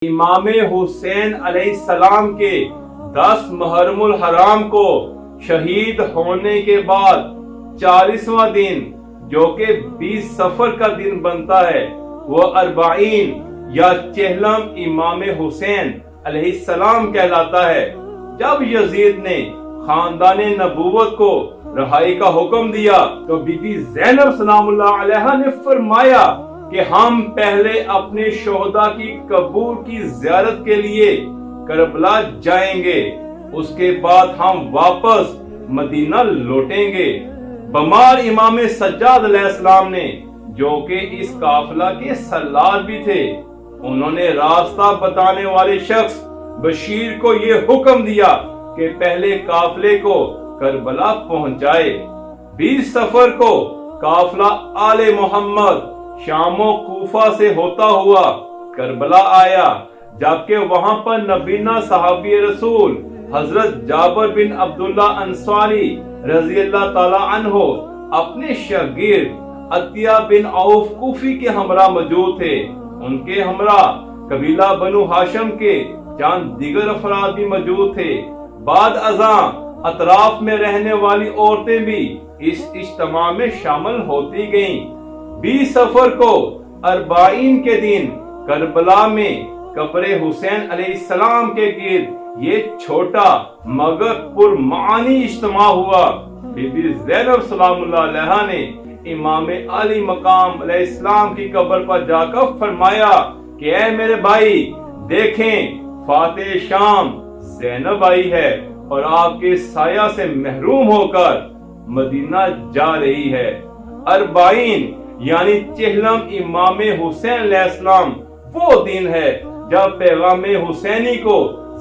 امام حسین علیہ السلام کے 10 محرم الحرام کو شہید ہونے کے بعد 40واں دن جو کہ 20 صفر کا دن بنتا ہے وہ اربعین یا چہلم امام حسین علیہ السلام کہلاتا ہے۔ جب یزید نے خاندان نبوت کو رہائی کا حکم دیا تو بی بی زینب سلام اللہ علیہا نے فرمایا کہ ہم پہلے اپنے شہداء کی قبور کی زیارت کے لیے کربلا جائیں گے، اس کے بعد ہم واپس مدینہ لوٹیں گے۔ بمار امام سجاد علیہ السلام نے جو کہ اس قافلہ کے سردار بھی تھے، انہوں نے راستہ بتانے والے شخص بشیر کو یہ حکم دیا کہ پہلے قافلے کو کربلا پہنچائے۔ 20 صفر کو قافلہ آل محمد شام و کوفہ سے ہوتا ہوا کربلا آیا، جبکہ وہاں پر نبینا صحابی رسول حضرت جابر بن عبداللہ انصاری رضی اللہ تعالی عنہ اپنے شاگرد عطیہ بن عوف کوفی کے ہمراہ موجود تھے۔ ان کے ہمراہ قبیلہ بنو ہاشم کے چند دیگر افراد بھی موجود تھے۔ بعد ازاں اطراف میں رہنے والی عورتیں بھی اس اجتماع میں شامل ہوتی گئیں۔ 20 صفر کو اربعین کے دن کربلا میں قبر حسین علیہ السلام کے گرد یہ چھوٹا مگر پرمعانی اجتماع ہوا۔ بی بی زینب سلام اللہ علیہا نے امام علی مقام علیہ السلام کی قبر پر جا کر فرمایا کہ اے میرے بھائی، دیکھیں فاتح شام زینب آئی ہے اور آپ کے سایہ سے محروم ہو کر مدینہ جا رہی ہے۔ اربعین یعنی چہلم امام حسین علیہ السلام وہ دن ہے جب پیغام حسینی کو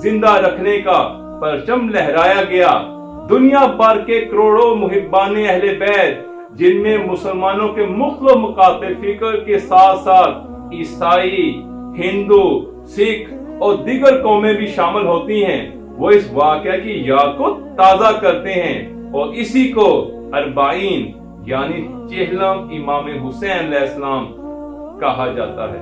زندہ رکھنے کا پرچم لہرایا گیا۔ دنیا بھر کے کروڑوں محبان اہل بیت، جن میں مسلمانوں کے مختلف مکاتب فکر کے ساتھ ساتھ عیسائی، ہندو، سکھ اور دیگر قومیں بھی شامل ہوتی ہیں، وہ اس واقعہ کی یاد کو تازہ کرتے ہیں اور اسی کو اربعین یعنی چہلم امام حسین علیہ السلام کہا جاتا ہے۔